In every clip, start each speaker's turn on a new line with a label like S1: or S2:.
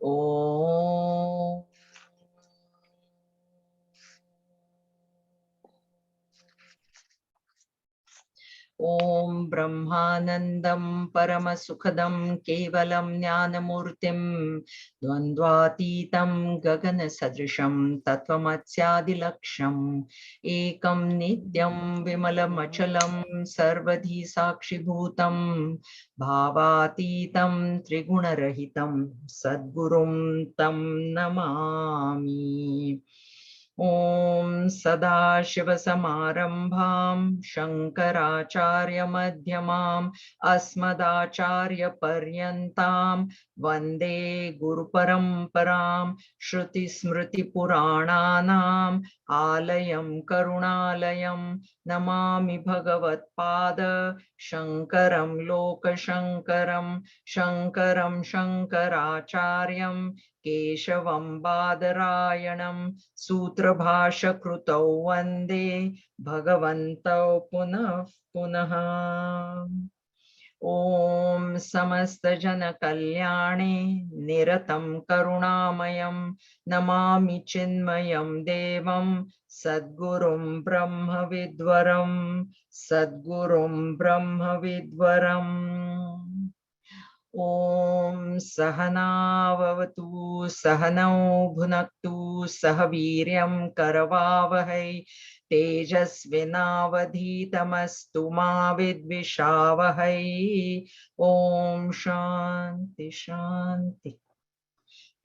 S1: Om Om Brahmanandam Paramasukadam Kevalam Jnanamurtim Dvandvatitam Gagana Sadrisham Tattvamatsyaadilaksham Ekam Nityam Vimalam Achalam Sarvadhi Sakshibhutam Bhavatitam Trigunarahitam Sadgurum Tam Namami. Om Sadashivasamarambham Shankaracharya Madhyamam Asmadacharya Paryantam Vande Guru Paramparam Shruti Smriti Purananam Alayam Karunalayam Namami Bhagavat Pada Shankaram Loka Shankaram Shankaram Shankaracharyam Keshavam Badarayanam Sutrabhasha Krutau Vande Bhagavantau Punah Punaha. Om Samasta Jana Kalyane Niratam Karunamayam Namami Chinmayam Devam Sadgurum Brahma Vidwaram Sadgurum Brahma Vidwaram. Om Sahana Vavatu Sahanau Bhunaktu Sahaviryam Karavavahai Tejasvinavadhitamastu ma vidvishavahai. Om Shanti Shanti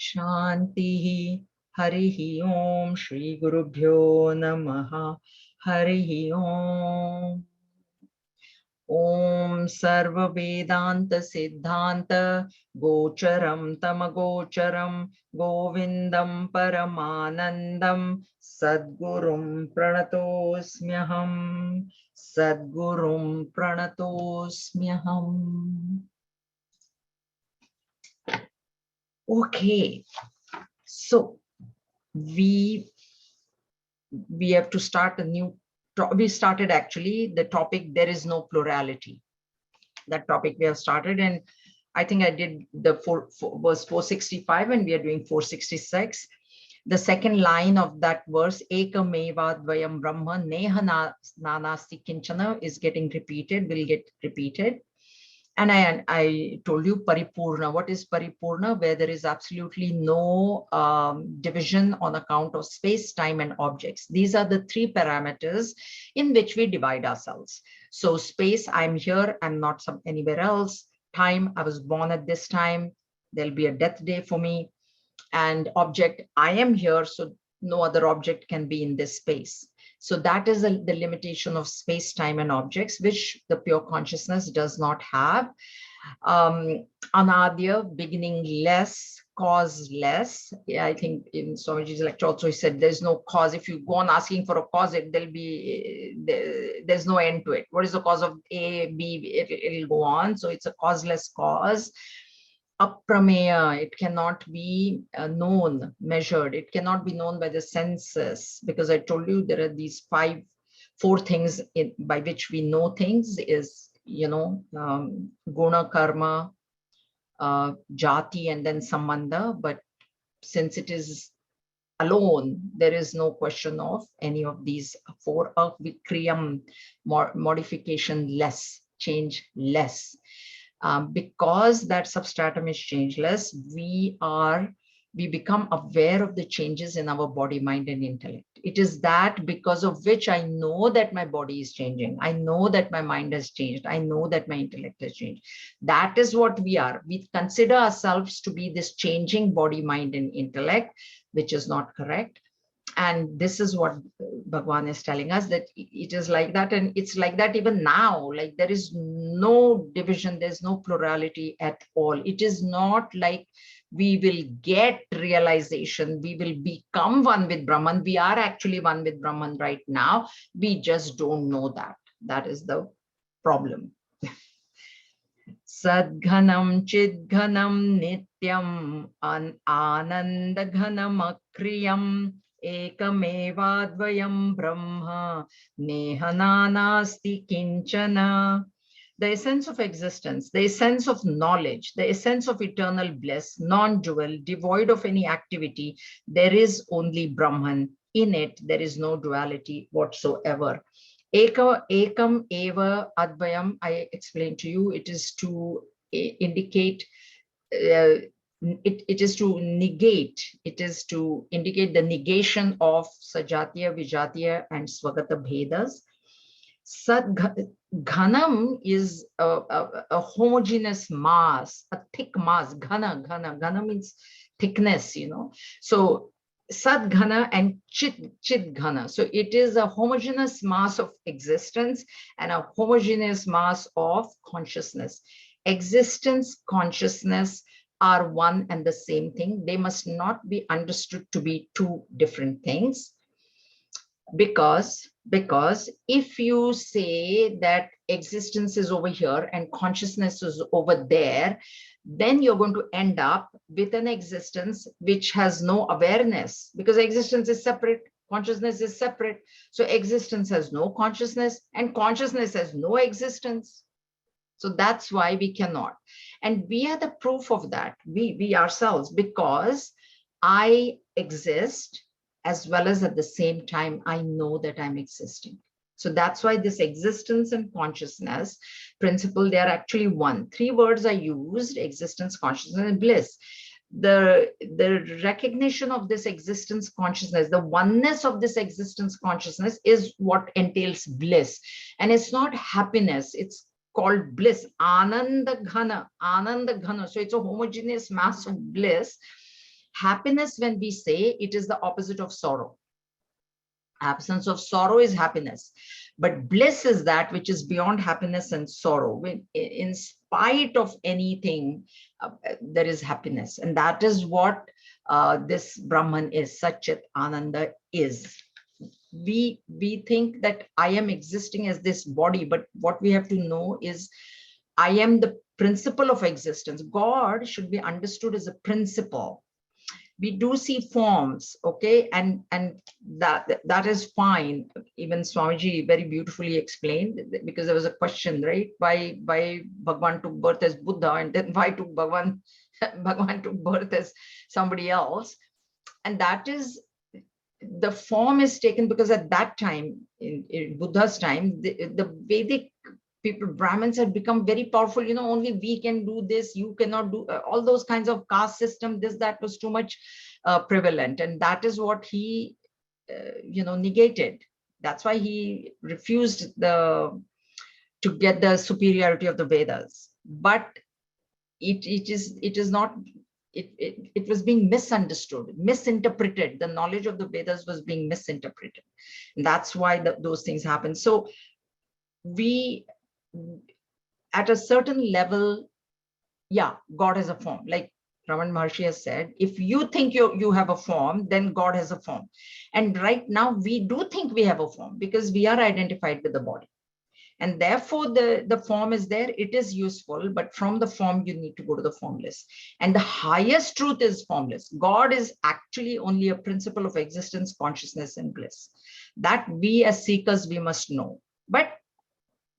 S1: Shanti. Harihi Om Shri Gurubhyo Namaha. Harihi Om. Om Sarva Vedanta Siddhanta Gocharam Tamagocharam Govindam Paramanandam Sadgurum Pranatosmyaham. Sadgurum Pranatosmyaham. Okay, so we have to start a new. We started actually the topic, there is no plurality. That topic we have started, and I think I did the verse 465 and we are doing 466. The second line of that verse, Ekameva Dvayam Brahma Neha Nanasti Kinchana, is getting repeated, will get repeated. And I told you Paripurna. What is Paripurna? Where there is absolutely no division on account of space, time, and objects. These are the three parameters in which we divide ourselves. So space, I'm here, I'm not anywhere else. Time, I was born at this time. There'll be a death day for me. And object, I am here, so no other object can be in this space. So that is the limitation of space, time, and objects, which the pure consciousness does not have. Anadya, beginning less, cause less. Yeah, I think in Swamiji's lecture also he said there's no cause. If you go on asking for a cause, there'll be there's no end to it. What is the cause of A, B? It'll go on. So it's a causeless cause. Aprameya, it cannot be known, measured. It cannot be known by the senses, because I told you there are these four things by which we know things is, guna, karma, jati, and then sambandha. But since it is alone, there is no question of any of these four. Vikriyam, modification less, change less. Because that substratum is changeless, we become aware of the changes in our body, mind, and intellect. It is that because of which I know that my body is changing. I know that my mind has changed. I know that my intellect has changed. That is what we are. We consider ourselves to be this changing body, mind, and intellect, which is not correct. And this is what Bhagwan is telling us, that it is like that, and it's like that even now. Like there is no division, there's no plurality at all. It is not like we will get realization, we will become one with Brahman. We are actually one with Brahman right now. We just don't know that. That is the problem. Sadghanam chidghanam nityam anandaghanam akriyam Ekamevadvayam Brahma Neha Nanasti Kinchana The essence of existence, the essence of knowledge, the essence of eternal bliss, non-dual, devoid of any activity. There is only Brahman. In it, there is no duality whatsoever. Ekam eva advayam, I explained to you, it is to indicate, it is to negate, it is to indicate the negation of Sajatiya, Vijatiya, and Swagata Bhedas. Ghanam is a homogeneous mass, a thick mass. Ghana means thickness, you know. So Sad Ghana and Chit Ghana. So it is a homogeneous mass of existence and a homogeneous mass of consciousness. Existence, consciousness are one and the same thing. They must not be understood to be two different things. Because if you say that existence is over here and consciousness is over there, then you're going to end up with an existence which has no awareness, because existence is separate, consciousness is separate. So existence has no consciousness and consciousness has no existence. So that's why we cannot. And we are the proof of that, we ourselves, because I exist, as well as at the same time, I know that I'm existing. So that's why this existence and consciousness principle, they are actually one. Three words are used: existence, consciousness, and bliss. The recognition of this existence consciousness, the oneness of this existence consciousness is what entails bliss. And it's not happiness, it's called bliss. Ananda Ghana. So it's a homogeneous mass of bliss. Happiness, when we say, it is the opposite of sorrow. Absence of sorrow is happiness, but bliss is that which is beyond happiness and sorrow. When, in spite of anything, there is happiness, and that is what this Brahman is, Satchit Ananda is. We think that I am existing as this body, but what we have to know is I am the principle of existence. God should be understood as a principle. We do see forms, okay, and that is fine. Even Swamiji very beautifully explained, because there was a question, right? Why Bhagwan took birth as Buddha, and then why took Bhagwan took birth as somebody else? And that is, the form is taken because at that time, in Buddha's time, the Vedic people, Brahmins, had become very powerful. You know, only we can do this, you cannot do, all those kinds of caste system, that was too much prevalent. And that is what he, negated. That's why he refused to get the superiority of the Vedas. But it was being misunderstood, misinterpreted. The knowledge of the Vedas was being misinterpreted. And that's why those things happen. So we, at a certain level, yeah, God has a form. Like Raman Maharshi has said, if you think you have a form, then God has a form. And right now we do think we have a form, because we are identified with the body. And therefore the form is there, it is useful, but from the form you need to go to the formless. And the highest truth is formless. God is actually only a principle of existence, consciousness, and bliss. That we as seekers, we must know. But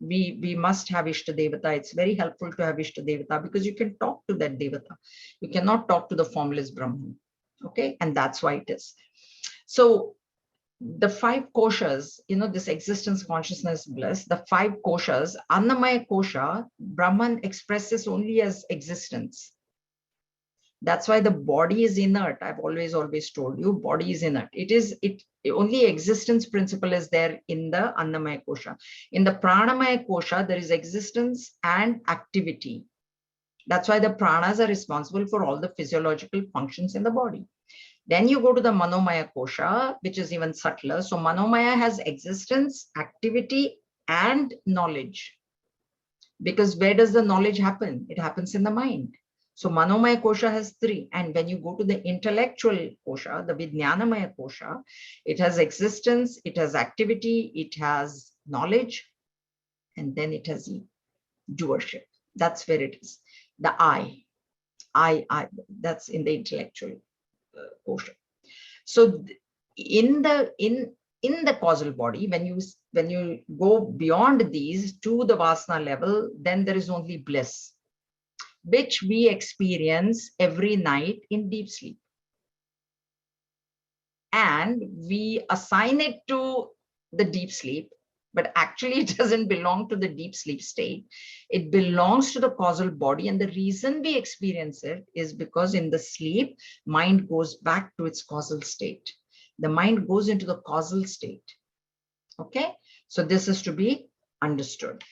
S1: we must have Ishta Devata. It's very helpful to have Ishta Devata, because you can talk to that Devata. You cannot talk to the formless Brahman. Okay, and that's why it is. So the five koshas, this existence, consciousness, bliss, the five koshas, Annamaya kosha, Brahman expresses only as existence. That's why the body is inert. I've always told you, body is inert. Only existence principle is there in the Annamaya kosha. In the Pranamaya kosha, there is existence and activity. That's why the pranas are responsible for all the physiological functions in the body. Then you go to the Manomaya kosha, which is even subtler. So Manomaya has existence, activity, and knowledge. Because where does the knowledge happen? It happens in the mind. So Manomaya kosha has three. And when you go to the intellectual kosha, the Vijnanamaya kosha, it has existence, it has activity, it has knowledge, and then it has doership. That's where it is. The I, that's in the intellectual kosha. So in in the causal body, when you go beyond these to the vasana level, then there is only bliss, which we experience every night in deep sleep. And we assign it to the deep sleep, but actually it doesn't belong to the deep sleep state. It belongs to the causal body. And the reason we experience it is because in the sleep, mind goes back to its causal state. The mind goes into the causal state. Okay, so this is to be understood.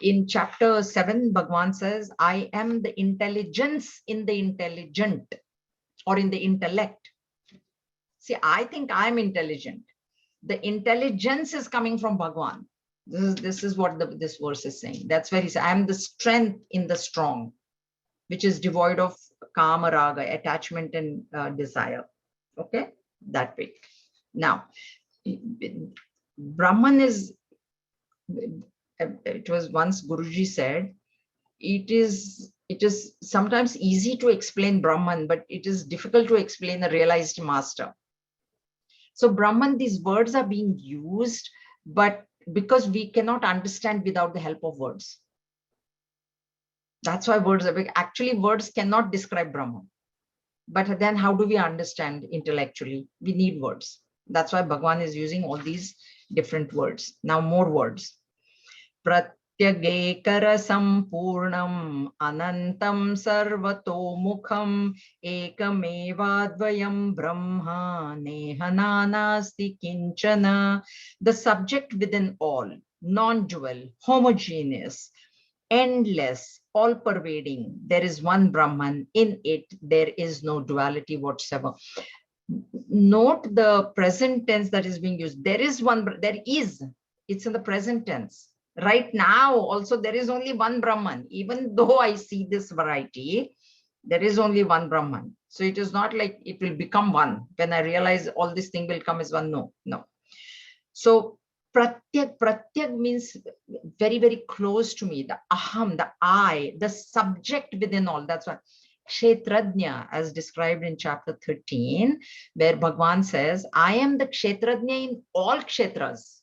S1: In chapter 7, Bhagavan says, I am the intelligence in the intelligent, or in the intellect. See, I think I'm intelligent. The intelligence is coming from Bhagavan. This is what this verse is saying. That's where he says, I am the strength in the strong, which is devoid of kama raga, attachment and desire. Okay, that way. Now, Brahman is, it was once Guruji said, it is sometimes easy to explain Brahman, but it is difficult to explain a realized master. So Brahman, these words are being used, but because we cannot understand without the help of words. That's why words are big. Actually, words cannot describe Brahman. But then how do we understand intellectually? We need words. That's why Bhagavan is using all these different words. Now more words. Pratyagekara sampurnam anantam sarvato mukham ekamevadvayam brahma nehananasti kinchana. The subject within all, non-dual, homogeneous, endless, all-pervading. There is one Brahman. In it, there is no duality whatsoever. Note the present tense that is being used. There is one, there is, it's in the present tense. Right now, also, there is only one Brahman. Even though I see this variety, there is only one Brahman. So it is not like it will become one. When I realize all this thing will come as one, no, no. So pratyak means very, very close to me. The aham, the I, the subject within all. That's what Kshetradnya, as described in chapter 13, where Bhagavan says, I am the Kshetradnya in all Kshetras.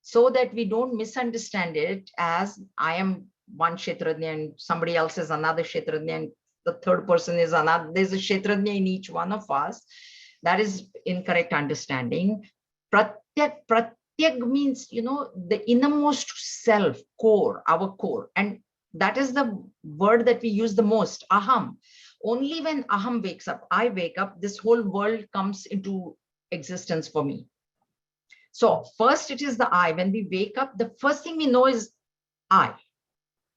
S1: So that we don't misunderstand it as I am one Kshetradnya and somebody else is another Kshetradnya and the third person is another. There's a Kshetradnya in each one of us. That is incorrect understanding. Pratyak means, the innermost self, core, our core. And that is the word that we use the most, aham. Only when aham wakes up, I wake up, this whole world comes into existence for me. So first it is the I. When we wake up, the first thing we know is I.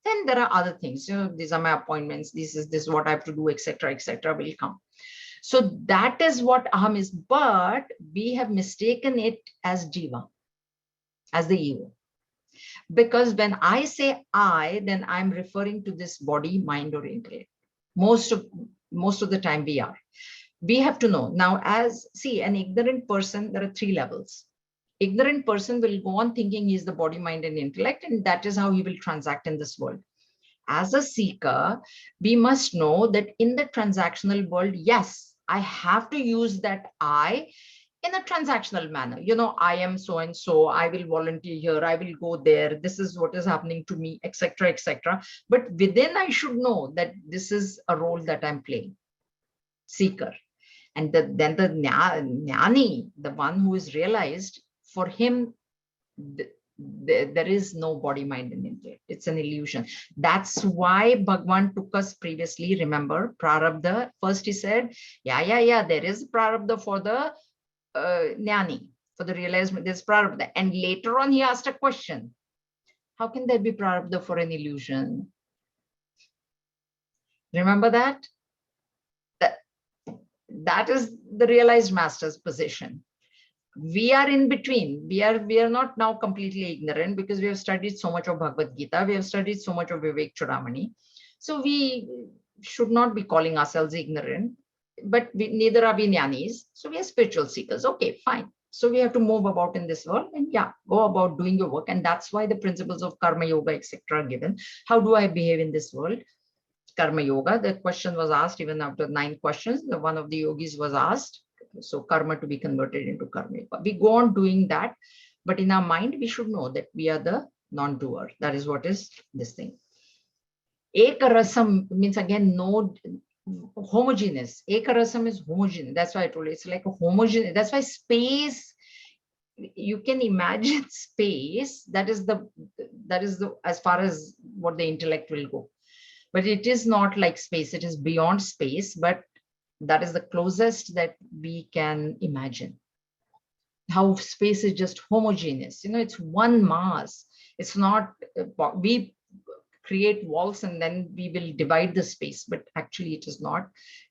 S1: Then there are other things. These are my appointments. This is what I have to do, etc., will come. So that is what aham is. But we have mistaken it as jiva, as the ego. Because when I say I, then I'm referring to this body, mind, or intellect. Most of the time we are. We have to know. Now, an ignorant person, there are 3 levels. Ignorant person will go on thinking he's the body, mind, and intellect, and that is how he will transact in this world. As a seeker, we must know that in the transactional world, yes, I have to use that I in a transactional manner. I am so and so, I will volunteer here, I will go there, this is what is happening to me, etc., etc. But within, I should know that this is a role that I'm playing. Seeker. And then the jnani, the one who is realized, for him, there is no body, mind, and intellect. It's an illusion. That's why Bhagavan took us previously, remember, prarabdha. First he said, there is prarabdha for the jnani, for the realization, there's prarabdha. And later on he asked a question. How can there be prarabdha for an illusion? Remember that? That is the realized master's position. We are in between. We are not now completely ignorant because we have studied so much of Bhagavad Gita. We have studied so much of VivekChudamani. So we should not be calling ourselves ignorant, but neither are we jnanis. So we are spiritual seekers. Okay, fine. So we have to move about in this world and go about doing your work. And that's why the principles of karma yoga, etc. are given. How do I behave in this world? Karma yoga. The question was asked even after 9 questions. One of the yogis was asked, So karma to be converted into karma. We go on doing that, but in our mind, we should know that we are the non-doer. That is what is this thing. Ekarasam means again no homogeneous. Ekarasam is homogeneous. That's why I told you it's like a homogeneous. That's why space, you can imagine space. That is the as far as what the intellect will go. But it is not like space. It is beyond space. But that is the closest that we can imagine. How space is just homogeneous. It's one mass. It's not, we create walls and then we will divide the space, but actually it is not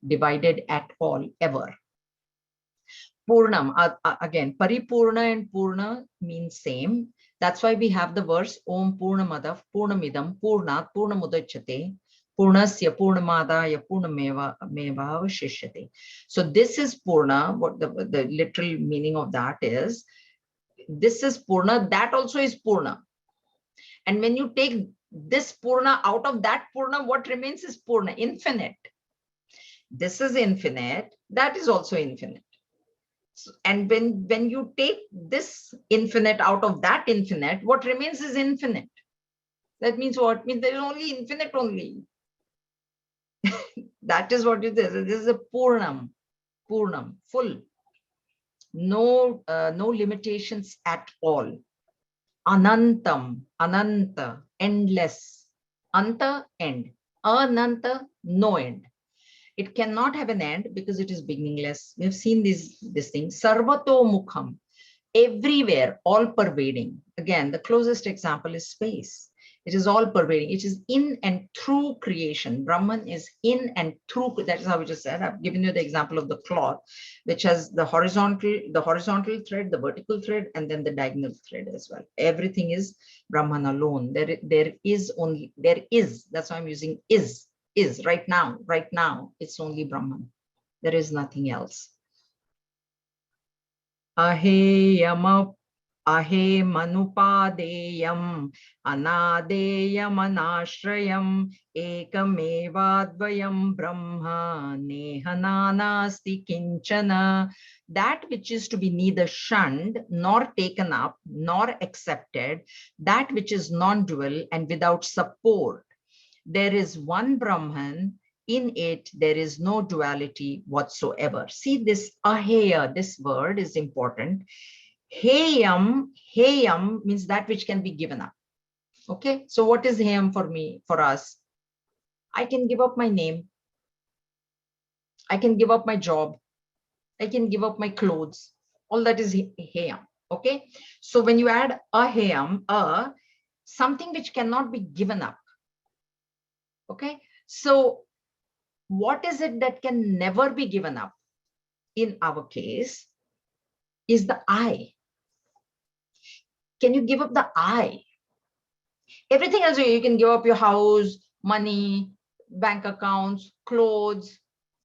S1: divided at all, ever. Purnam, again, Paripurna and Purna mean same. That's why we have the verse Om Purnamadav Purnamidam Purnat Purnamudachyate Purnasya Purnamadaya Purnameva Avashishyate. So this is Purna. What the literal meaning of that is, this is Purna, that also is Purna. And when you take this Purna out of that Purna, what remains is Purna, infinite. This is infinite, that is also infinite. And when you take this infinite out of that infinite, what remains is infinite. That means what? Means there is only infinite only. That is what it is. This is a Purnam, full. No limitations at all. Anantam, Ananta, endless. Anta, end. Ananta, no end. It cannot have an end because it is beginningless. We have seen this thing. Sarvato Mukham, everywhere, all pervading. Again, the closest example is space. It is all pervading. It is in and through creation. Brahman is in and through. That is how we just said. I've given you the example of the cloth, which has the horizontal thread, the vertical thread, and then the diagonal thread as well. Everything is Brahman alone. There is. That's why I'm using is right now. Right now, it's only Brahman. There is nothing else. Aheyama. Ahe manupadeyam anadeyam anashrayam ekamevadvayam brahma nehananasti kinchana. That which is to be neither shunned nor taken up nor accepted, that which is non-dual and without support. There is one Brahman. In it, there is no duality whatsoever. See this aheya, this word is important. Heyam means that which can be given up. Okay, so what is heyam for us? I can give up my name. I can give up my job. I can give up my clothes. All that is heyam. Okay, so when you add a heyam, something which cannot be given up. Okay, so what is it that can never be given up? In our case, is the I. Can you give up the I? Everything else, you can give up your house, money, bank accounts, clothes,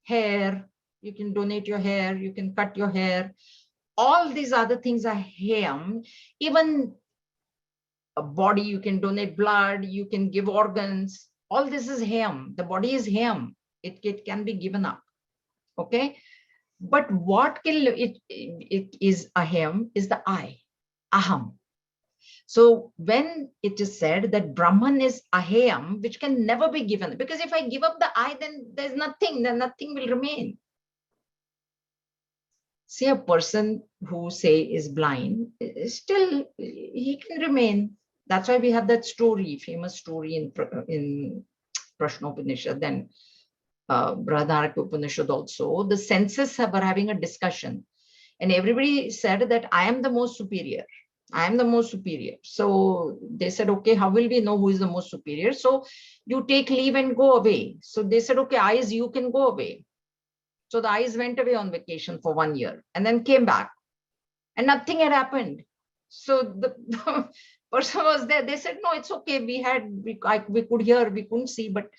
S1: hair. You can donate your hair. You can cut your hair. All these other things are heyam. Even a body, you can donate blood. You can give organs. All this is heyam. The body is heyam. It can be given up. Okay. But what it is aham is the I, aham. So when it is said that Brahman is ahayam, which can never be given, because if I give up the I, then there's nothing, then nothing will remain. See, a person who say is blind, still he can remain. That's why we have that story, famous story in Prashnopanishad, then Brihadaranyaka Upanishad also. The senses were having a discussion, and everybody said that I am the most superior. I am the most superior. So they said, okay, how will we know who is the most superior? So you take leave and go away. So they said, okay, eyes, you can go away. So the eyes went away on vacation for 1 year and then came back and nothing had happened. So the person was there. They said, no, it's okay. We could hear, we couldn't see, but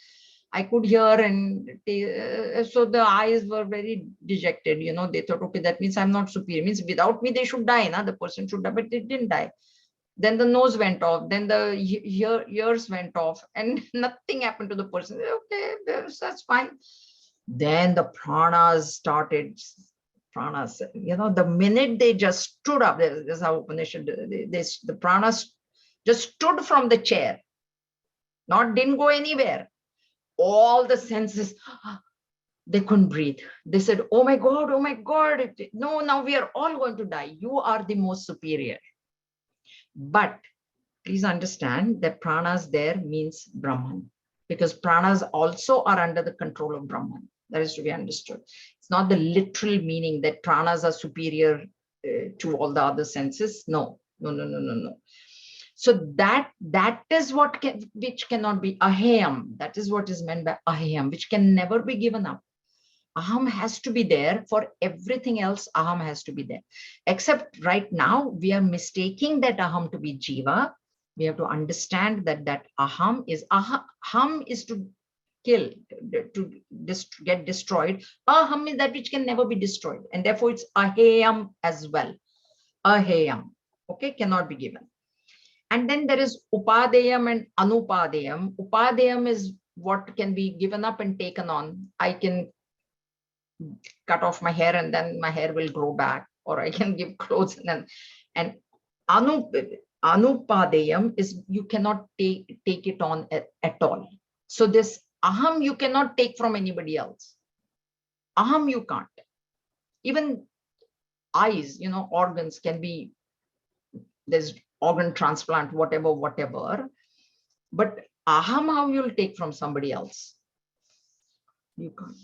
S1: I could hear. And so the eyes were very dejected. They thought, okay, that means I'm not superior. It means without me, they should die. The person should die, but they didn't die. Then the nose went off. Then the ears went off and nothing happened to the person. Okay, that's fine. Then the pranas started Pranas, the minute they just stood up, this is how Upanishad, the pranas just stood from the chair, didn't go anywhere. All the senses, they couldn't breathe. They said, oh my God, no, now we are all going to die. You are the most superior. But please understand that pranas there means Brahman, because pranas also are under the control of Brahman. That is to be understood. It's not the literal meaning that pranas are superior to all the other senses. No. So that is what which cannot be aham. That is what is meant by aham, which can never be given up. Aham has to be there for everything else. Aham has to be there. Except right now, we are mistaking that aham to be jiva. We have to understand that aham is to kill, to get destroyed. Aham is that which can never be destroyed. And therefore, it's ahayam as well. Ahayam, okay, cannot be given. And then there is upadeyam and anupadeyam. Upadeyam is what can be given up and taken on. I can cut off my hair and then my hair will grow back, or I can give clothes and anupadeyam is you cannot take it on at all. So this aham you cannot take from anybody else. Aham you can't. Even eyes, organs can be, there's organ transplant, whatever. But aham, how you'll take from somebody else? You can't.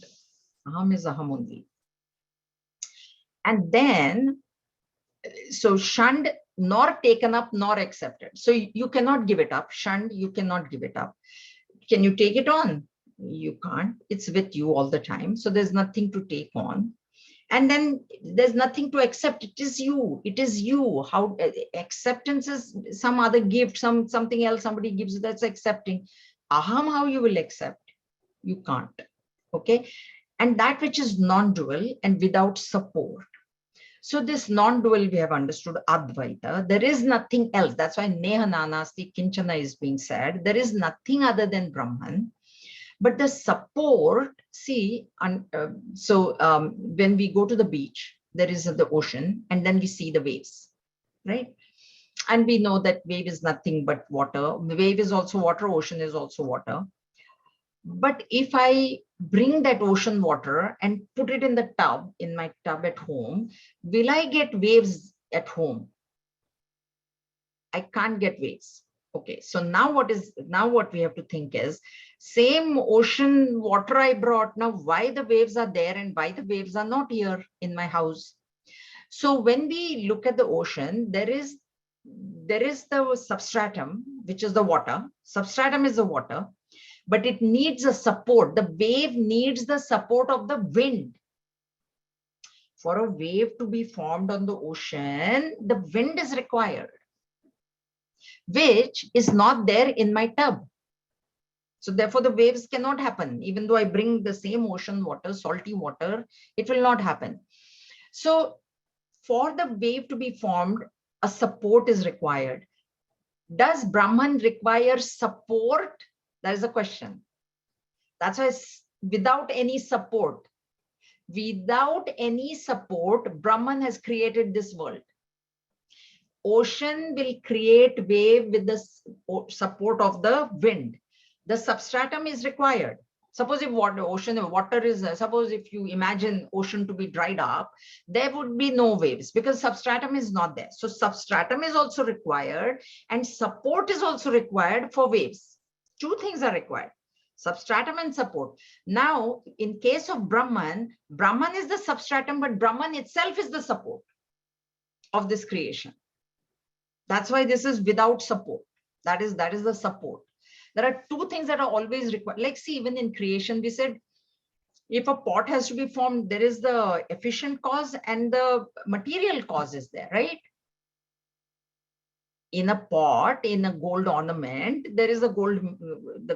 S1: Aham is aham only. And then, so shund, nor taken up, nor accepted. So you cannot give it up. Shund, you cannot give it up. Can you take it on? You can't. It's with you all the time. So there's nothing to take on. And then there's nothing to accept. It is you. How acceptance is some other gift, something else somebody gives you, that's accepting. Aham, how you will accept? You can't. Okay. And that which is non-dual and without support. So this non-dual we have understood Advaita. There is nothing else. That's why Neha Nanasti Kinchana is being said. There is nothing other than Brahman. But the support, see, when we go to the beach, there is the ocean, and then we see the waves, right? And we know that wave is nothing but water. The wave is also water, ocean is also water. But if I bring that ocean water and put it in the tub, in my tub at home, will I get waves at home? I can't get waves. Okay, so now what we have to think is, same ocean water I brought, now why the waves are there and why the waves are not here in my house? So when we look at the ocean, there is the substratum, which is the water. Substratum is the water, but it needs a support. The wave needs the support of the wind. For a wave to be formed on the ocean, the wind is required, which is not there in my tub. So therefore the waves cannot happen. Even though I bring the same ocean water, salty water, it will not happen. So for the wave to be formed, a support is required. Does Brahman require support? That is a question. That's why without any support, Brahman has created this world. Ocean will create wave with the support of the wind. The substratum is required. Suppose if suppose if you imagine ocean to be dried up, there would be no waves because substratum is not there. So substratum is also required and support is also required for waves. Two things are required, substratum and support. Now, in case of Brahman is the substratum, but Brahman itself is the support of this creation. That's why this is without support. That is the support. There are two things that are always required. Like, see, even in creation, we said, if a pot has to be formed, there is the efficient cause and the material cause is there, right? In a pot, in a gold ornament, there is the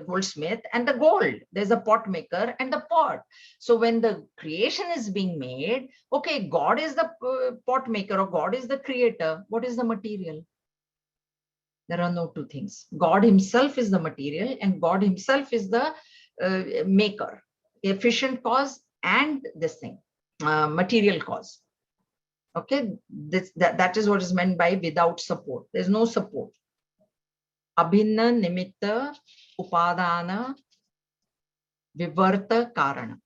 S1: goldsmith and the gold. There's a pot maker and the pot. So when the creation is being made, okay, God is the pot maker or God is the creator. What is the material? There are no two things. God himself is the material and God himself is the maker, efficient cause and this thing. material cause. Okay, that is what is meant by without support. There's no support. Abhinna nimitta upadana vivarta karana.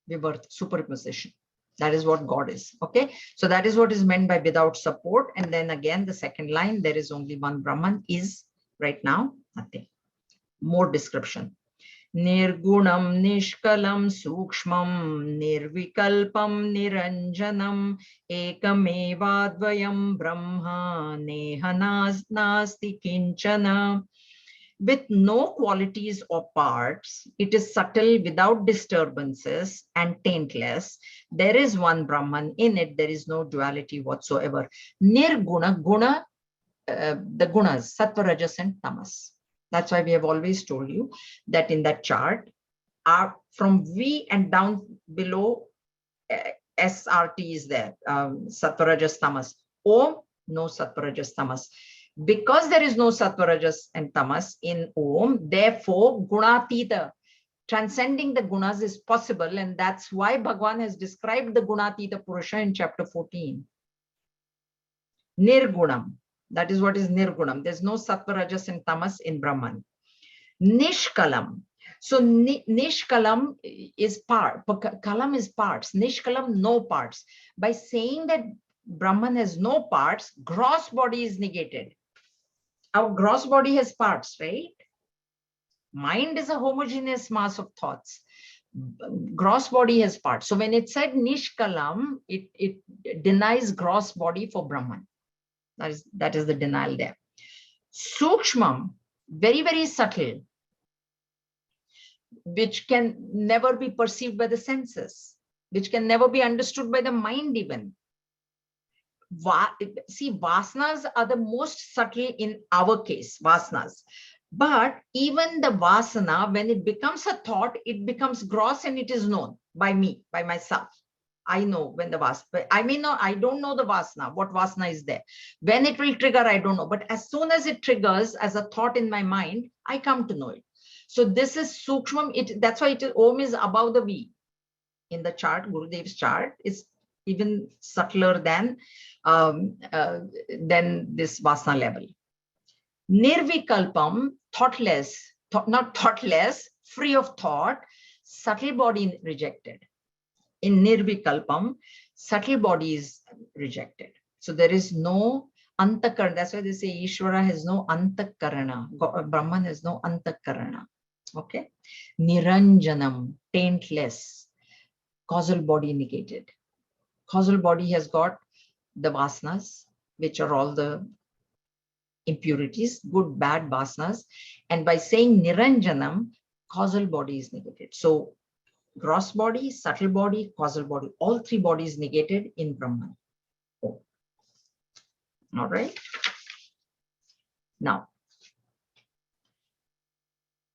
S1: Vivarta, superposition. That is what God is. Okay, so that is what is meant by without support. And then again, the second line, there is only one Brahman, is right now nothing. More description. Nirgunam nishkalam sukshmam nirvikalpam niranjanam ekamevadvayam brahma nehanas nasti kinchana. With no qualities or parts, it is subtle without disturbances and taintless. There is one Brahman. In it, there is no duality whatsoever. Nirguna, guna, the gunas, sattva, rajas, and tamas. That's why we have always told you that in that chart, from V and down below, SRT is there, sattva, rajas, tamas. Om, no sattva, rajas, tamas. Because there is no sattva, rajas, and tamas in Om, therefore gunatita, transcending the gunas, is possible, and that's why Bhagavan has described the gunatita Purusha in chapter 14. Nirgunam, that is what is nirgunam. There's no sattva, rajas, and tamas in Brahman. Nishkalam. So nishkalam is part. Kalam is parts. Nishkalam, no parts. By saying that Brahman has no parts, gross body is negated. Our gross body has parts, right? Mind is a homogeneous mass of thoughts. Gross body has parts. So when it said nishkalam, it denies gross body for Brahman. That is the denial there. Sukshmam, very, very subtle, which can never be perceived by the senses, which can never be understood by the mind even. See, vasanas are the most subtle in our case, vasanas. But even the vasana, when it becomes a thought, it becomes gross and it is known by me, by myself. I know when the vasana, I may know, I don't know the vasana, what vasana is there. When it will trigger, I don't know. But as soon as it triggers as a thought in my mind, I come to know it. So this is sukshmam. That's why Om is above the V. In the chart, Gurudev's chart, is even subtler than this vasana level. Nirvikalpam, thoughtless, not thoughtless, free of thought, subtle body rejected. In Nirvikalpam, subtle body is rejected. So there is no antakarana. That's why they say Ishvara has no antakarana. Brahman has no antakarana. Okay. Niranjanam, taintless, causal body negated. Causal body has got the vasanas, which are all the impurities, good, bad vasanas. And by saying niranjanam, causal body is negated. So gross body, subtle body, causal body, all three bodies negated in Brahman. Oh. All right. Now,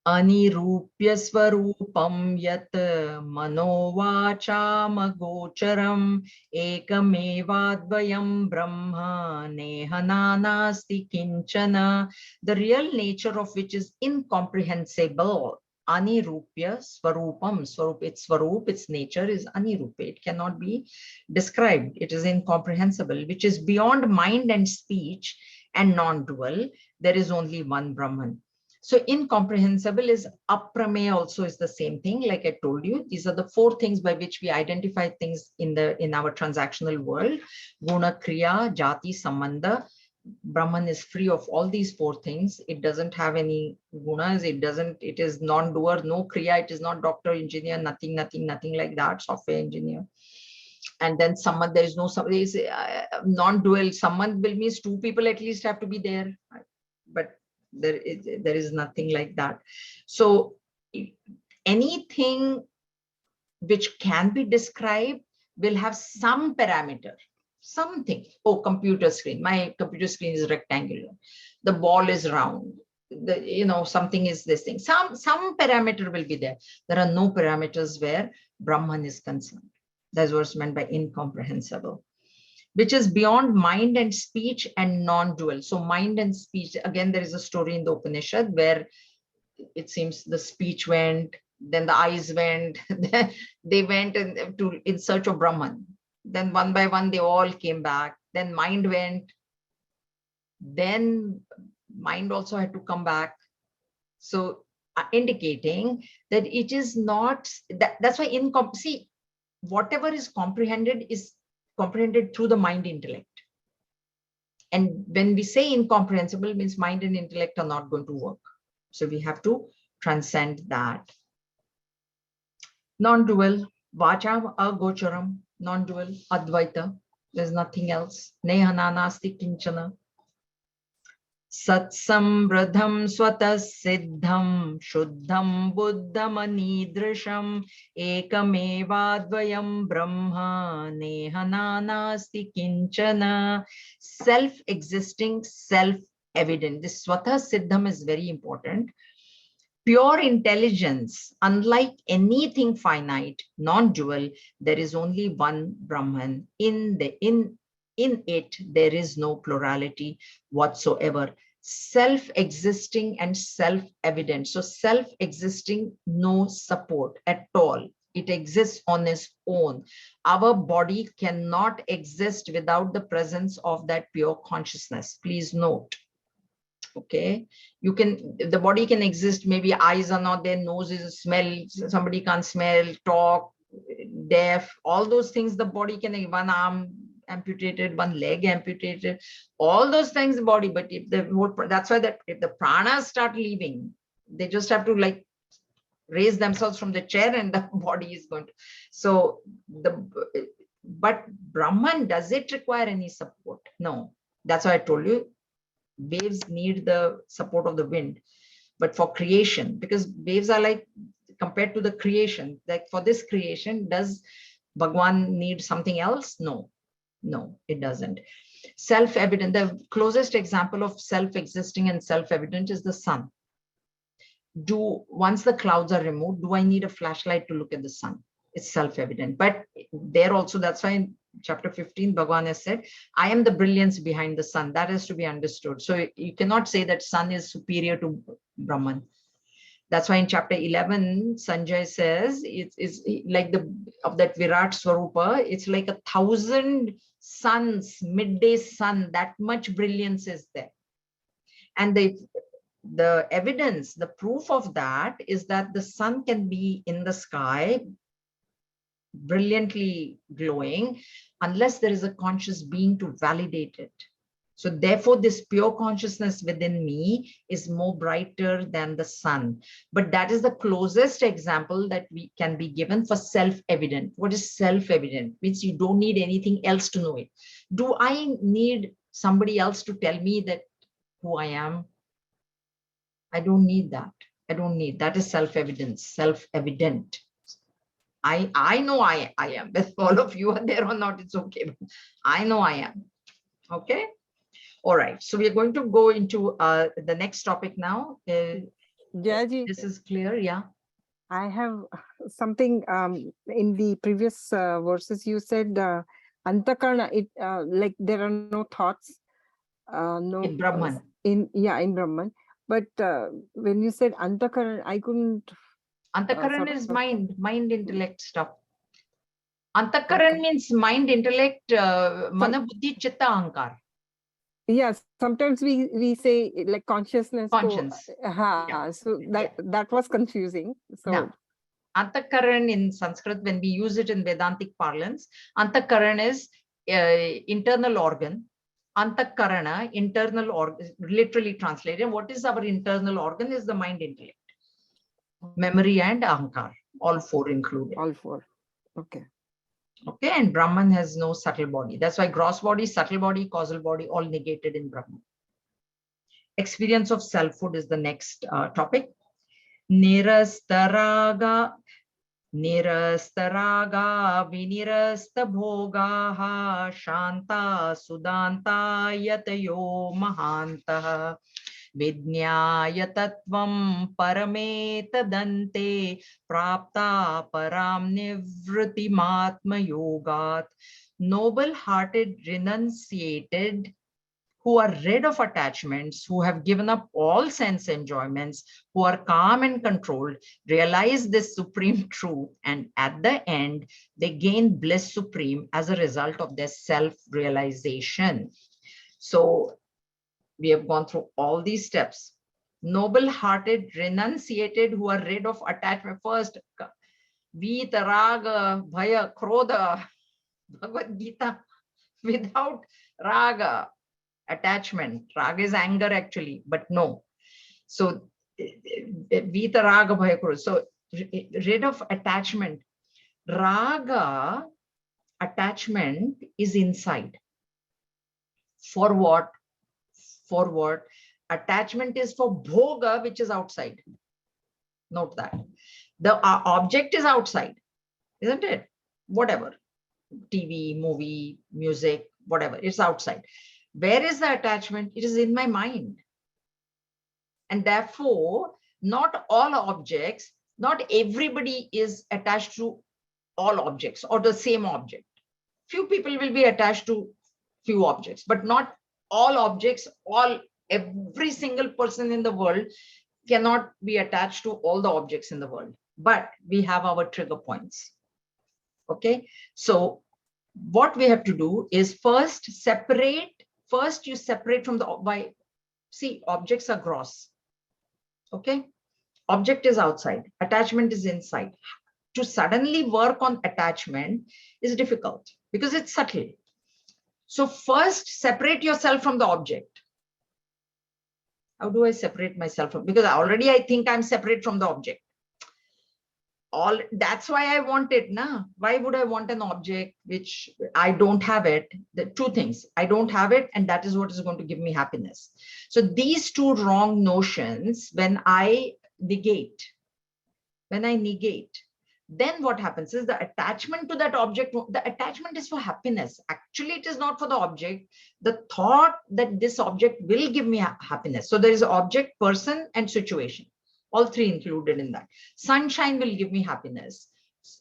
S1: Anirupya swarupam yat manovachaamagocharam ekamevadvayam brahma nehananasti kinchana. The real nature of which is incomprehensible. Anirupya swarupam. Its swarup, its nature is anirupya. It cannot be described. It is incomprehensible, which is beyond mind and speech and non-dual. There is only one Brahman. So incomprehensible is aprameya, also is the same thing. Like I told you, these are the four things by which we identify things in our transactional world. Guna, kriya, jati, sambandha. Brahman is free of all these four things. It doesn't have any gunas. It is non-doer, no kriya. It is not doctor, engineer, nothing like that, software engineer. And then sambandha, there is no, non-dual. Sambandha will means two people at least have to be there. But there is nothing like that. So anything which can be described will have some parameter, something. Oh, computer screen. My computer screen is rectangular. The ball is round. Something is this thing. Some parameter will be there. There are no parameters where Brahman is concerned. That's what's meant by incomprehensible, which is beyond mind and speech and non-dual. So mind and speech, again, there is a story in the Upanishad where it seems the speech went, Then the eyes went, they went in search of Brahman. Then one by one, they all came back. Then mind went. Then mind also had to come back. So indicating that it is not, that's why see, whatever is comprehended through the mind intellect. And when we say incomprehensible, means mind and intellect are not going to work. So we have to transcend that. Non-dual, vacha agocharam, non-dual, advaita. There's nothing else. Nehana nasti kinchana. Satsambradham swatah siddham shuddham buddham anidrisham ekamevadvayam brahma nehana nasti kinchana. Self-existing, self-evident. This swatah siddham is very important. Pure intelligence, unlike anything finite, non-dual, there is only one Brahman. In it, there is no plurality whatsoever. Self-existing and self-evident. So self-existing, no support at all. It exists on its own. Our body cannot exist without the presence of that pure consciousness. Please note. Okay, the body can exist, maybe eyes are not there, nose is smell, somebody can't smell, talk, deaf, all those things the body can, one arm amputated, one leg amputated, all those things the body. But if that's why that if the pranas start leaving, they just have to like raise themselves from the chair and the body is going to. So but Brahman, does it require any support? No. That's why I told you waves need the support of the wind. But for creation, because waves are like compared to the creation, like for this creation, does Bhagwan need something else? No, it doesn't. Self-evident, the closest example of self-existing and self-evident is the sun. Once the clouds are removed, do I need a flashlight to look at the sun? It's self-evident. But there also, that's why in chapter 15, Bhagwan has said, I am the brilliance behind the sun. That has to be understood. So you cannot say that sun is superior to Brahman. That's why in chapter 11, Sanjay says, it's like of that Virat Swarupa, it's like 1,000 suns, midday sun, that much brilliance is there. And the evidence, the proof of that is that the sun can be in the sky, brilliantly glowing, unless there is a conscious being to validate it. So therefore, this pure consciousness within me is more brighter than the sun. But that is the closest example that we can be given for self-evident. What is self-evident? Means you don't need anything else to know it. Do I need somebody else to tell me that who I am? I don't need that. I don't need. That is self-evidence, self-evident. I know I am. If all of you are there or not, it's okay. I know I am. Okay. All right. So we are going to go into the next topic now.
S2: Jayaji,
S1: this is clear. Yeah.
S2: I have something in the previous verses. You said antakarna. It like there are no thoughts. No.
S1: In Brahman.
S2: In Brahman. But when you said antakaran, I couldn't.
S1: Antakaran is mind intellect stuff. Antakaran means mind, intellect, mana, buddhi, chitta, ahankar.
S2: Yes, sometimes we say like consciousness.
S1: Conscience.
S2: So that was confusing. So
S1: no. Antakaran in Sanskrit, when we use it in Vedantic parlance, Antakaran is internal organ. Antakarana, internal organ, literally translated. What is our internal organ? Is the mind, intellect, memory, and ahankar. All four included.
S2: All four. Okay.
S1: Okay, and Brahman has no subtle body. That's why gross body, subtle body, causal body, all negated in Brahman. Experience of selfhood is the next topic. Nirastaraga vinirasta bhogaha shanta sudanta yatayo mahanta Vidnyaya tattvam parametadante prapta param nivritim atma yogat. Noble-hearted renunciated who are rid of attachments, who have given up all sense enjoyments, who are calm and controlled, realize this supreme truth, and at the end, they gain bliss supreme as a result of their self-realization. So we have gone through all these steps. Noble-hearted, renunciated, who are rid of attachment. First, Vita, Raga, Bhaya, Krodha, Bhagavad Gita, without Raga, attachment. Raga is anger actually, but no. So Vita, Raga, Bhaya, Krodha. So rid of attachment. Raga, attachment is inside. For what? For what? Attachment is for bhoga, which is outside. Note that. The object is outside, isn't it? Whatever. TV, movie, music, whatever. It's outside. Where is the attachment? It is in my mind. And therefore, not all objects, not everybody is attached to all objects or the same object. Few people will be attached to few objects, but not all objects, every single person in the world cannot be attached to all the objects in the world, but we have our trigger points. Okay, so what we have to do is first you separate from the, see, objects are gross. Okay, object is outside, attachment is inside. To suddenly work on attachment is difficult because it's subtle. So first separate yourself from the object. How do I separate myself from? Because already I think I'm separate from the object. That's why I want it. Nah? Why would I want an object which I don't have it? The two things, I don't have it, and that is what is going to give me happiness. So these two wrong notions, when I negate, then what happens is the attachment to that object, the attachment is for happiness. Actually, it is not for the object. The thought that this object will give me happiness. So there is object, person, and situation. All three included in that. Sunshine will give me happiness.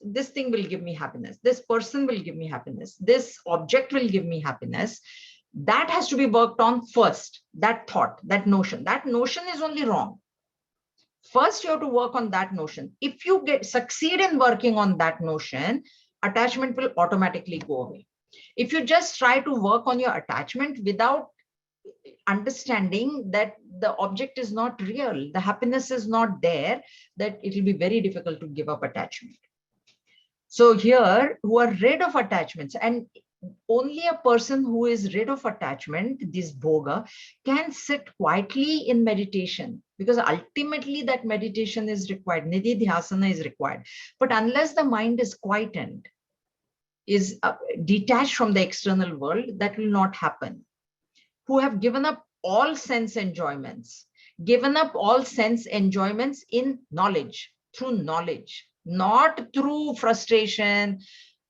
S1: This thing will give me happiness. This person will give me happiness. This object will give me happiness. That has to be worked on first. That thought, that notion is only wrong. First, you have to work on that notion. If you succeed in working on that notion, attachment will automatically go away. If you just try to work on your attachment without understanding that the object is not real, the happiness is not there, that it will be very difficult to give up attachment. So here, who are rid of attachments, and only a person who is rid of attachment, this bhoga, can sit quietly in meditation, because ultimately that meditation is required. Nidhi dhyasana is required. But unless the mind is quietened, is detached from the external world, that will not happen. Who have given up all sense enjoyments, in knowledge, through knowledge, not through frustration,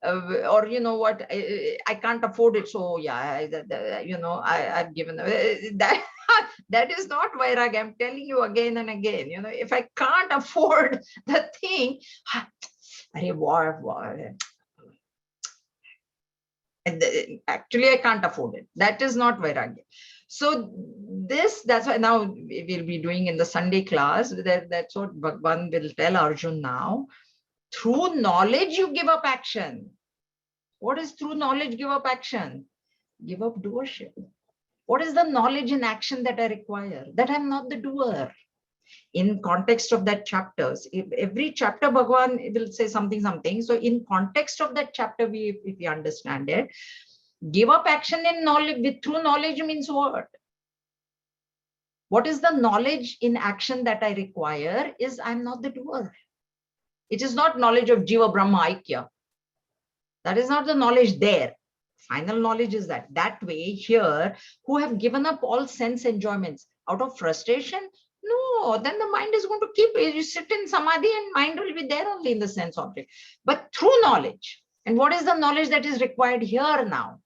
S1: or you know what, I can't afford it, so yeah, I've given that. That is not vairagya. I'm telling you again and again, if I can't afford the thing, actually I can't afford it. That is not vairagya. So that's why now we'll be doing in the Sunday class, that's what Bhagavan will tell Arjun now. Through knowledge, you give up action. What is through knowledge give up action? Give up doership. What is the knowledge in action that I require? That I'm not the doer. In context of that chapters, every chapter Bhagavan will say something. So in context of that chapter, if we understand it, give up action in knowledge, through knowledge means what? What is the knowledge in action that I require is I'm not the doer. It is not knowledge of Jiva Brahma Aikya. That is not the knowledge there. Final knowledge is that way here, who have given up all sense enjoyments out of frustration. No, then the mind is going to keep it. You sit in samadhi and mind will be there only in the sense object. But through knowledge. And what is the knowledge that is required here now?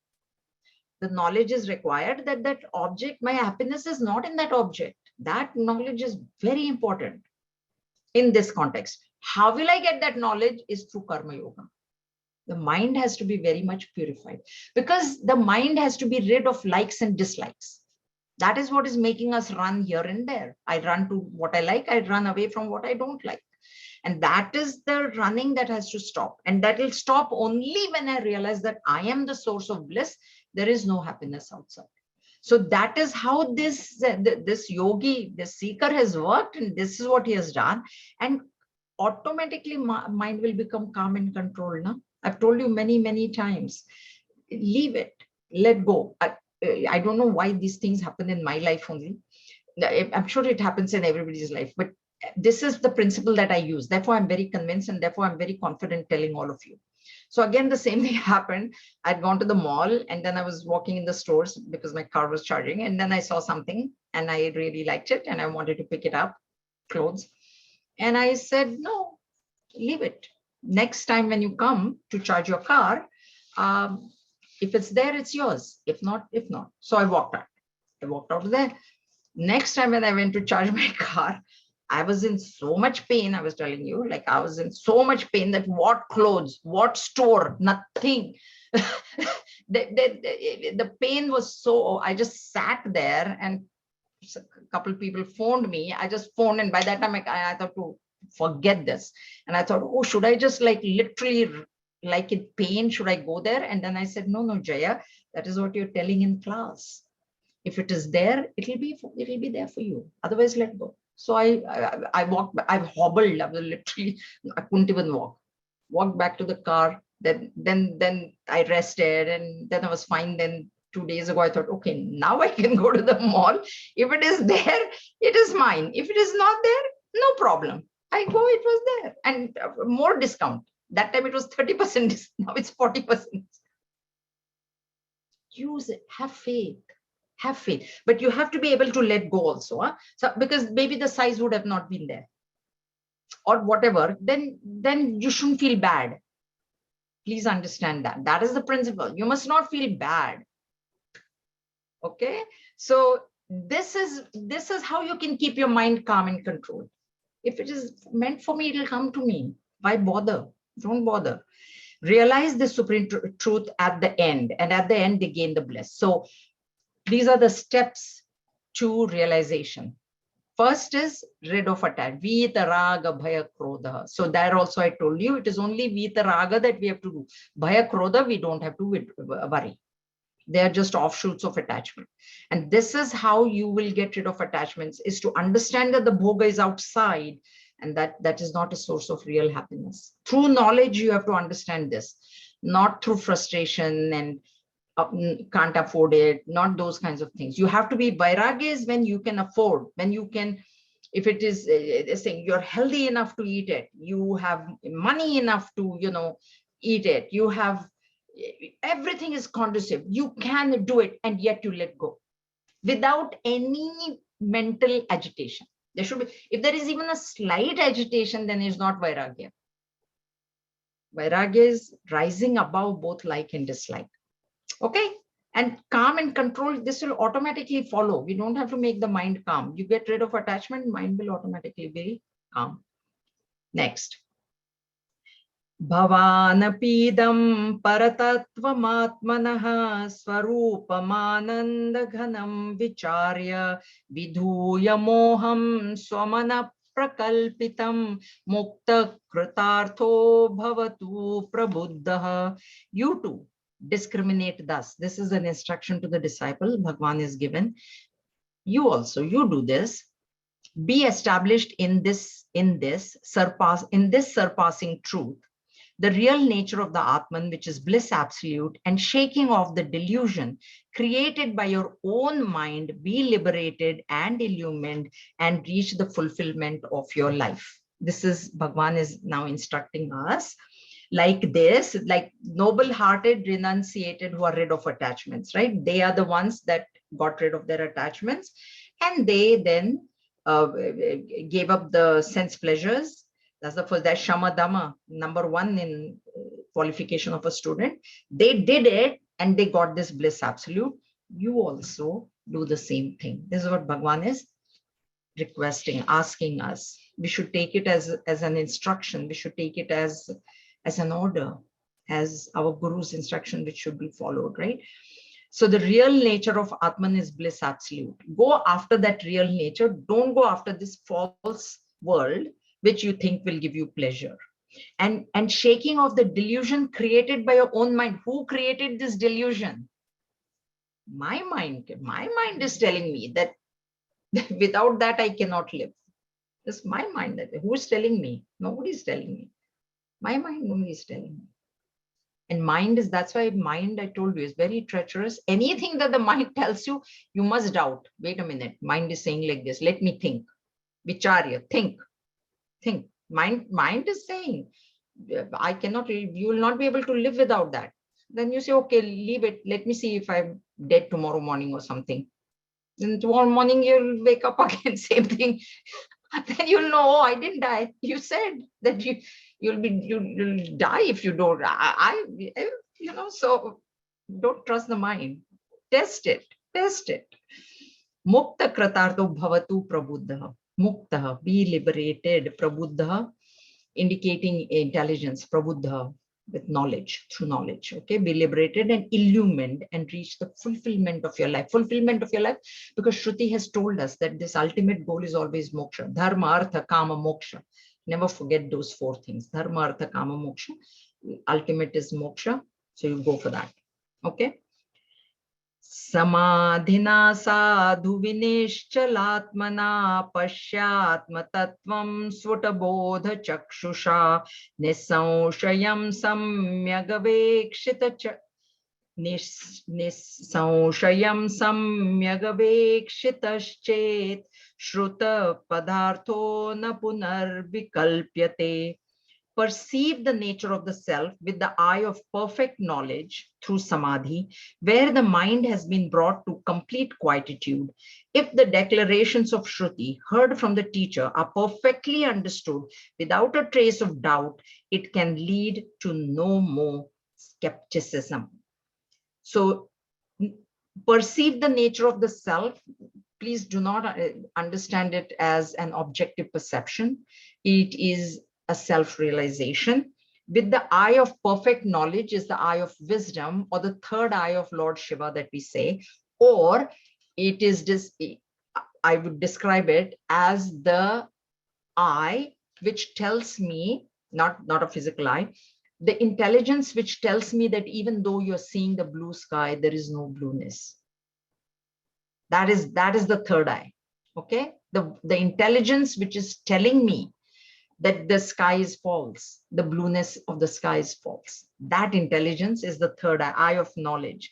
S1: The knowledge is required that that object, my happiness is not in that object. That knowledge is very important in this context. How will I get that knowledge is through karma yoga. The mind has to be very much purified, because the mind has to be rid of likes and dislikes. That is what is making us run here and there. I run to what I like, I run away from what I don't like. And that is the running that has to stop. And that will stop only when I realize that I am the source of bliss. There is no happiness outside. So that is how this yogi, this seeker has worked, and this is what he has done. And automatically mind will become calm and controlled. No? I've told you many, many times, leave it, let go. I don't know why these things happen in my life only. I'm sure it happens in everybody's life, but this is the principle that I use. Therefore, I'm very convinced, and therefore I'm very confident telling all of you. So again, the same thing happened. I'd gone to the mall, and then I was walking in the stores because my car was charging. And then I saw something and I really liked it and I wanted to pick it up, clothes. And I said, no, leave it. Next time when you come to charge your car, if it's there, it's yours. If not, if not. So I walked out. I walked out of there. Next time when I went to charge my car, I was in so much pain. I was telling you, like I was in so much pain that what clothes, what store, nothing. The pain was so, I just sat there, and a couple of people phoned me. I just phoned, and by that time I thought to forget this. And I thought, oh, should I just like literally like in pain, should I go there? And then I said, no, Jaya, that is what you're telling in class. If it is there, it'll be there for you. Otherwise, let go. So I walked, I hobbled, I was literally, I couldn't even walk. Walked back to the car. Then I rested, and then I was fine. Then 2 days ago, I thought, okay, now I can go to the mall. If it is there, it is mine. If it is not there, no problem. I go, it was there. And more discount. That time it was 30%. Now it's 40%. Use it, have faith. Have faith, but you have to be able to let go also. Huh? So because maybe the size would have not been there or whatever, then you shouldn't feel bad. Please understand that. That is the principle. You must not feel bad. Okay. So this is how you can keep your mind calm and controlled. If it is meant for me, it'll come to me. Why bother? Don't bother. Realize the supreme truth at the end, and at the end they gain the bliss. So these are the steps to realization. First is rid of attachment. Vitaraga bhaya krodha. So there also I told you, it is only vitaraga that we have to do. Bhaya krodha, we don't have to worry. They are just offshoots of attachment. And this is how you will get rid of attachments, is to understand that the bhoga is outside, and that is not a source of real happiness. Through knowledge, you have to understand this, not through frustration and can't afford it, not those kinds of things. You have to be vairagya is when you can afford, when you can, if it is saying you're healthy enough to eat it, you have money enough to, eat it, you have, everything is conducive, you can do it, and yet you let go without any mental agitation. There should be, if there is even a slight agitation, then it's not vairagya. Vairagya is rising above both like and dislike. Okay. And calm and control, this will automatically follow. We don't have to make the mind calm. You get rid of attachment, mind will automatically be calm. Next. Bhavanapidam paratatvamatmanah swarupamanandaghanam vicharya vidhuya moham swamana prakalpitam mukta kritartho bhavatu prabuddha. You too discriminate thus. This is an instruction to the disciple Bhagwan is given. You also, you do this. Be established in this surpassing truth, the real nature of the Atman, which is bliss absolute, and shaking off the delusion created by your own mind. Be liberated and illumined and reach the fulfillment of your life. This is, Bhagwan is now instructing us. Like this, like noble-hearted, renunciated, who are rid of attachments, right? They are the ones that got rid of their attachments, and they then gave up the sense pleasures. That's the first, that's Shama Dhamma, number one in qualification of a student. They did it, and they got this bliss absolute. You also do the same thing. This is what Bhagwan is requesting, asking us. We should take it as an instruction. We should take it as an order, as our guru's instruction, which should be followed, right? So the real nature of Atman is bliss absolute. Go after that real nature. Don't go after this false world, which you think will give you pleasure. And shaking off the delusion created by your own mind. Who created this delusion? My mind. My mind is telling me that without that, I cannot live. It's my mind. Who is telling me? Nobody is telling me. My mind only is telling me. And mind is, that's why mind, I told you, is very treacherous. Anything that the mind tells you, you must doubt. Wait a minute. Mind is saying like this. Let me think. Vicharya, think. Mind is saying, I cannot, you will not be able to live without that. Then you say, okay, leave it. Let me see if I'm dead tomorrow morning or something. Then tomorrow morning you'll wake up again, same thing. Then you'll know, oh, I didn't die. You said that you'll die if you don't. So don't trust the mind. Test it. Mukta kratarto bhavatu prabuddha. Mukta, be liberated. Prabuddha, indicating intelligence. Prabuddha, with knowledge, through knowledge. Okay, be liberated and illumined and reach the fulfillment of your life. Because Shruti has told us that this ultimate goal is always moksha. Dharma, artha, kama, moksha. Never forget those four things. Dharma, artha, kama, moksha. Ultimate is moksha. So you go for that. Okay. Samadhina sadhu vinishchalatmana pashyatma tattvam svutabodha chakshusha nisanshayam samyagavekshita nisanshayam samyagavekshitaschet shruta padartho na punarvikalpyate. Perceive the nature of the self with the eye of perfect knowledge through samadhi, where the mind has been brought to complete quietude. If the declarations of Shruti heard from the teacher are perfectly understood without a trace of doubt, it can lead to no more skepticism. So perceive the nature of the self. Please do not understand it as an objective perception. It is a self-realization. With the eye of perfect knowledge is the eye of wisdom, or the third eye of Lord Shiva that we say, or it is this, I would describe it as the eye which tells me, not a physical eye, the intelligence which tells me that even though you're seeing the blue sky, there is no blueness. That is the third eye. Okay, the intelligence which is telling me that the sky is false, the blueness of the sky is false. That intelligence is the third eye of knowledge.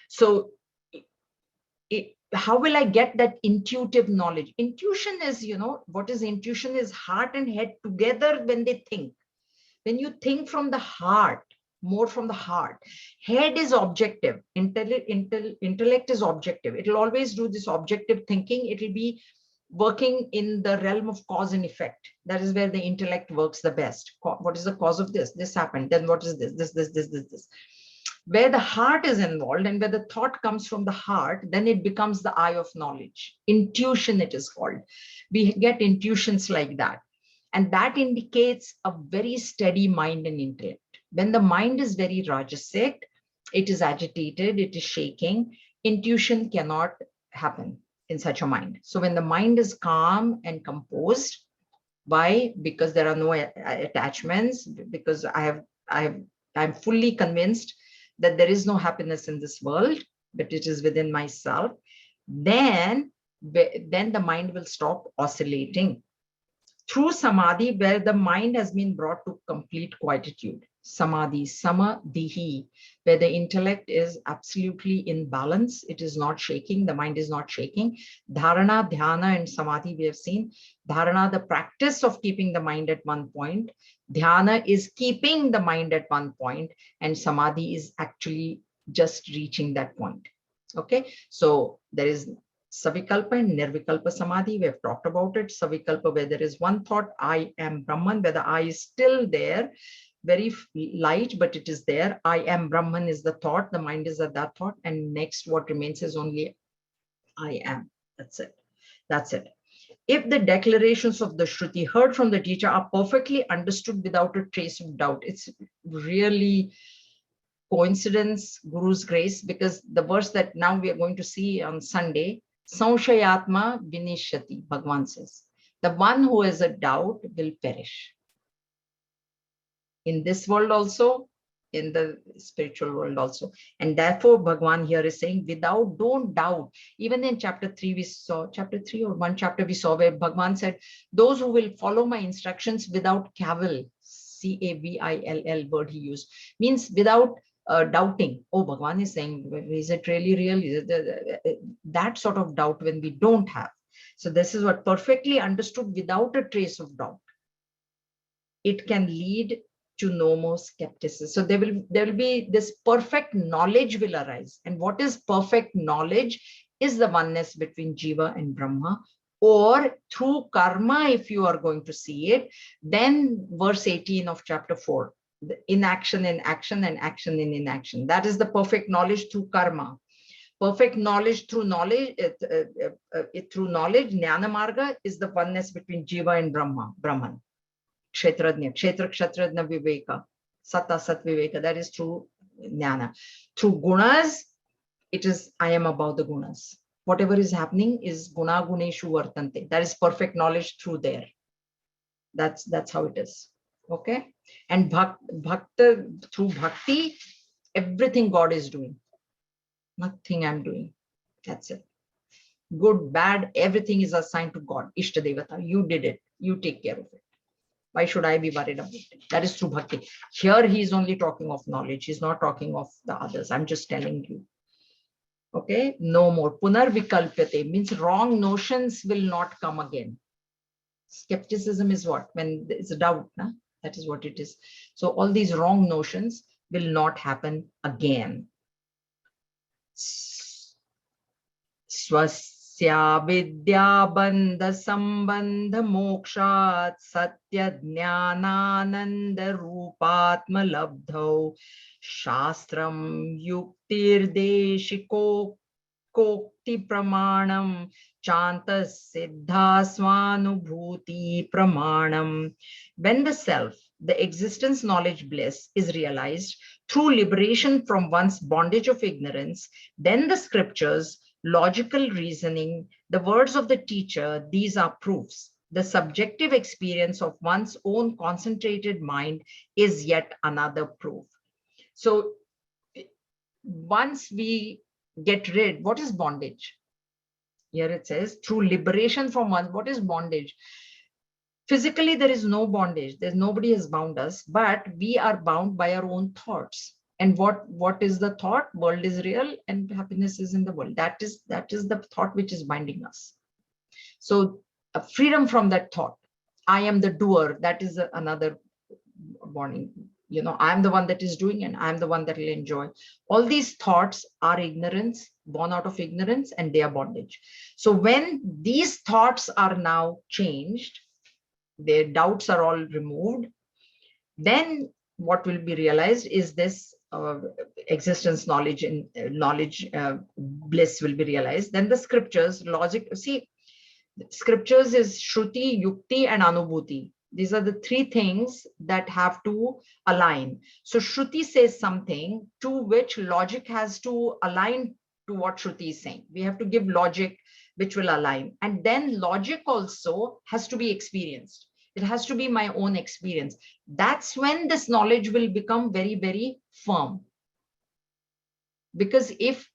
S1: So how will I get that intuitive knowledge? Intuition is, what is intuition is heart and head together when they think. When you think from the heart, more from the heart, head is objective, intellect is objective. It will always do this objective thinking. It will be working in the realm of cause and effect. That is where the intellect works the best. What is the cause of this? This happened. Then what is this? This. Where the heart is involved and where the thought comes from the heart, then it becomes the eye of knowledge. Intuition, it is called. We get intuitions like that. And that indicates a very steady mind and intellect. When the mind is very rajasic, it is agitated, it is shaking, intuition cannot happen in such a mind. So when the mind is calm and composed, why? Because there are no attachments, because I'm fully convinced that there is no happiness in this world, but it is within myself, then the mind will stop oscillating. Through samadhi, where the mind has been brought to complete quietude. Samadhi, samadhi, where the intellect is absolutely in balance. It is not shaking. The mind is not shaking. Dharana, dhyana, and samadhi we have seen. Dharana, the practice of keeping the mind at one point. Dhyana is keeping the mind at one point. And samadhi is actually just reaching that point. Okay, so there is Savikalpa and Nirvikalpa Samadhi. We have talked about it. Savikalpa, where there is one thought, I am Brahman, where the I is still there, very light, but it is there. I am Brahman is the thought, the mind is at that thought. And next, what remains is only I am. That's it. That's it. If the declarations of the Shruti heard from the teacher are perfectly understood without a trace of doubt, it's really coincidence, Guru's grace, because the verse that now we are going to see on Sunday, Sanshayatma Vinishyati, Bhagavan says, the one who has a doubt will perish. In this world also, in the spiritual world also. And therefore, Bhagavan here is saying, don't doubt. Even in chapter 3, we saw, chapter 3 or one chapter we saw where Bhagavan said, those who will follow my instructions without cavil, C-A-V-I-L-L word he used, means without doubting. Oh, Bhagavan is saying, is it really real? Is it that sort of doubt when we don't have. So this is what perfectly understood without a trace of doubt. It can lead to no more skepticism. So there will be this perfect knowledge will arise. And what is perfect knowledge is the oneness between Jiva and Brahma, or through karma, if you are going to see it. Then verse 18 of chapter 4, the inaction in action and action in inaction. That is the perfect knowledge through karma. Perfect knowledge through knowledge, Jnana Marga is the oneness between Jiva and Brahman. Kshetrajna, Kshetra Kshatrajna Viveka, Sata Sat Viveka, that is through Jnana. Through gunas, it is I am above the gunas. Whatever is happening is guna guneshu vartante. That is perfect knowledge through there. That's how it is. Okay. And bhakta, through bhakti, everything God is doing. Nothing I'm doing. That's it. Good, bad, everything is assigned to God. Ishta Devata. You did it. You take care of it. Why should I be worried about it? That is through bhakti. Here he is only talking of knowledge. He's not talking of the others. I'm just telling you. Okay, no more. Punar vikalpyate means wrong notions will not come again. Skepticism is what? When there's a doubt. Nah? That is what it is. So all these wrong notions will not happen again. Swasya vidya bandha sambandha mokshat satya jnanananda rupatma labdhau shastram yuktir deshiko kokti pramanam chanta siddha swanubhuti pramanam. When the self, the existence knowledge bliss, is realized through liberation from one's bondage of ignorance, then the scriptures, logical reasoning, the words of the teacher, these are proofs. The subjective experience of one's own concentrated mind is yet another proof. So once we get rid, what is bondage? Here it says, through liberation from one, what is bondage? Physically, there is no bondage. There's nobody has bound us, but we are bound by our own thoughts. And what is the thought? World is real and happiness is in the world. That is the thought which is binding us. So freedom from that thought. I am the doer. That is another warning. You know, I'm the one that is doing and I'm the one that will enjoy. All these thoughts are ignorance, born out of ignorance, and they are bondage. So when these thoughts are now changed, their doubts are all removed, then what will be realized is this existence knowledge and bliss will be realized. Then the scriptures, logic, see, scriptures is Shruti, Yukti, and Anubhuti. These are the three things that have to align. So Shruti says something to which logic has to align to what Shruti is saying. We have to give logic which will align. And then logic also has to be experienced. It has to be my own experience. That's when this knowledge will become very, very firm. Because if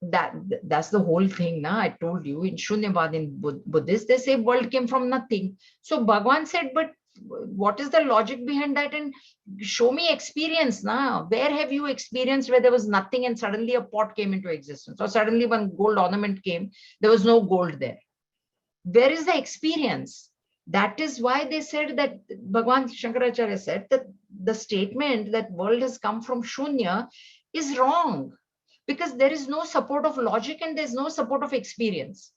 S1: that's the whole thing. Now, I told you in Shunyavad in Buddhist, they say world came from nothing. So Bhagavan said, but what is the logic behind that? And show me experience now. Where have you experienced where there was nothing and suddenly a pot came into existence? Or suddenly when gold ornament came, there was no gold there. Where is the experience? That is why they said that Bhagavan Shankaracharya said that the statement that world has come from Shunya is wrong. Because there is no support of logic and there's no support of experience.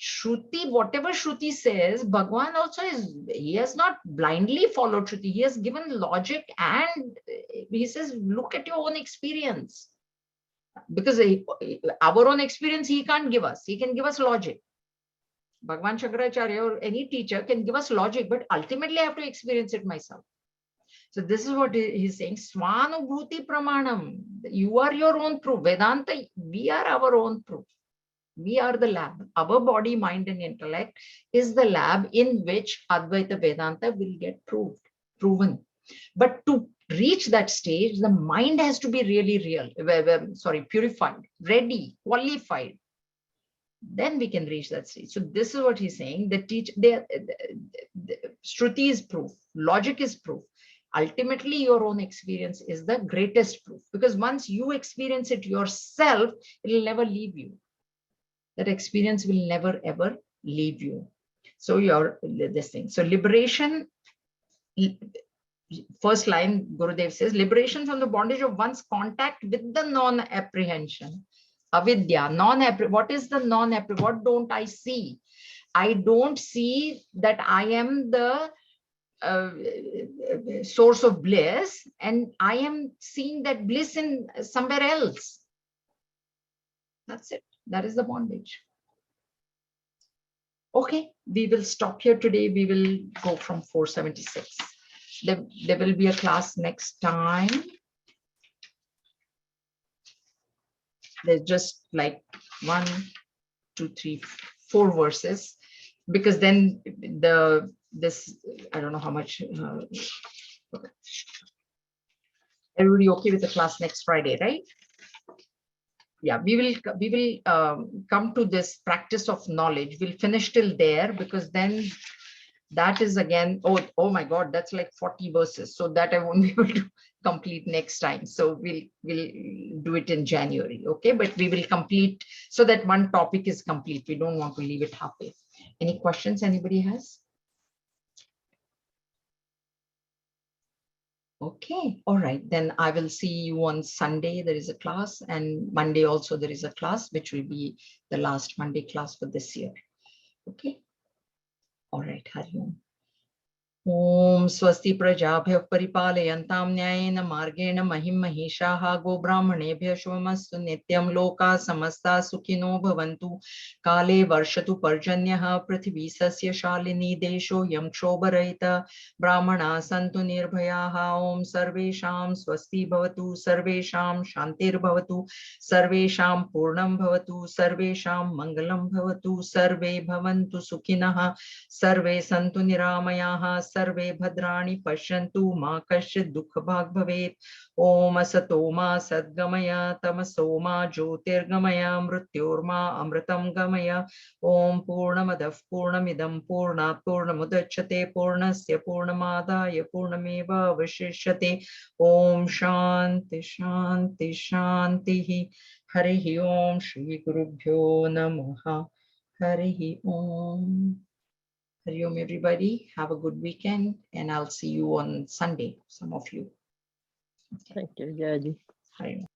S1: Shruti, whatever Shruti says, Bhagavan also he has not blindly followed Shruti. He has given logic and he says, look at your own experience. Because our own experience, he can't give us. He can give us logic. Bhagavan Shankaracharya or any teacher can give us logic, but ultimately I have to experience it myself. So this is what he's saying. Swanubhuti pramanam. You are your own proof. Vedanta, we are our own proof. We are the lab. Our body, mind, and intellect is the lab in which Advaita Vedanta will get proven. But to reach that stage, the mind has to be really purified, ready, qualified. Then we can reach that stage. So this is what he's saying. The Shruti is proof. Logic is proof. Ultimately, your own experience is the greatest proof, because once you experience it yourself, it will never leave you. That experience will never ever leave you. So this thing. So liberation, first line, Gurudev says, liberation from the bondage of one's contact with the non-apprehension. Avidya, what is the non-apprehension? What don't I see? I don't see that I am the source of bliss, and I am seeing that bliss in somewhere else. That's it. That is the bondage. Okay, we will stop here today. We will go from 476. There will be a class next time. There's just like 1, 2, 3, 4 verses, because then this I don't know how much. Everybody okay with the class next Friday, right? Yeah, we will come to this practice of knowledge. We'll finish till there, because then that is again, oh my God, that's like 40 verses. So that I won't be able to complete next time. So we'll do it in January. Okay, but we will complete so that one topic is complete. We don't want to leave it halfway. Any questions anybody has? Okay, all right, then I will see you on Sunday. There is a class, and Monday also there is a class, which will be the last Monday class for this year. Okay, all right, Hari Om. Om swasti prajabhya paripalayantam nyayena margena mahim mahishaha go brahmanebhya shubhamastu nityam loka samasta sukhino bhavantu kale varshatu parjanyaha prithvi sasya shalini desho yam kshobarahita brahmana santu nirbhayaha. Om sarvesham swasti bhavatu sarvesham shantir bhavatu sarvesham purnam bhavatu sarvesham mangalam bhavatu sarve bhavantu sukhinah sarve santu niramayaha सर्वे भद्राणि पश्यन्तु मा कश्चित् दुःखभाग् भवेत्. ओम असतो मा सद्गमय तमसो मा ज्योतिर्गमय मृत्योर्मा अमृतं गमय. ओम पूर्णमदः पूर्णमिदं पूर्णात् पूर्णमुदच्यते पूर्णस्य पूर्णमादाय पूर्णमेवावशिष्यते. ओम शान्ति शान्ति शान्तिः. हरिः ओम श्री गुरुभ्यो नमः. हरिः ओम. Hari Om, everybody. Have a good weekend, and I'll see you on Sunday, some of you.
S3: Okay. Thank you, Jaji.
S1: Hari Om.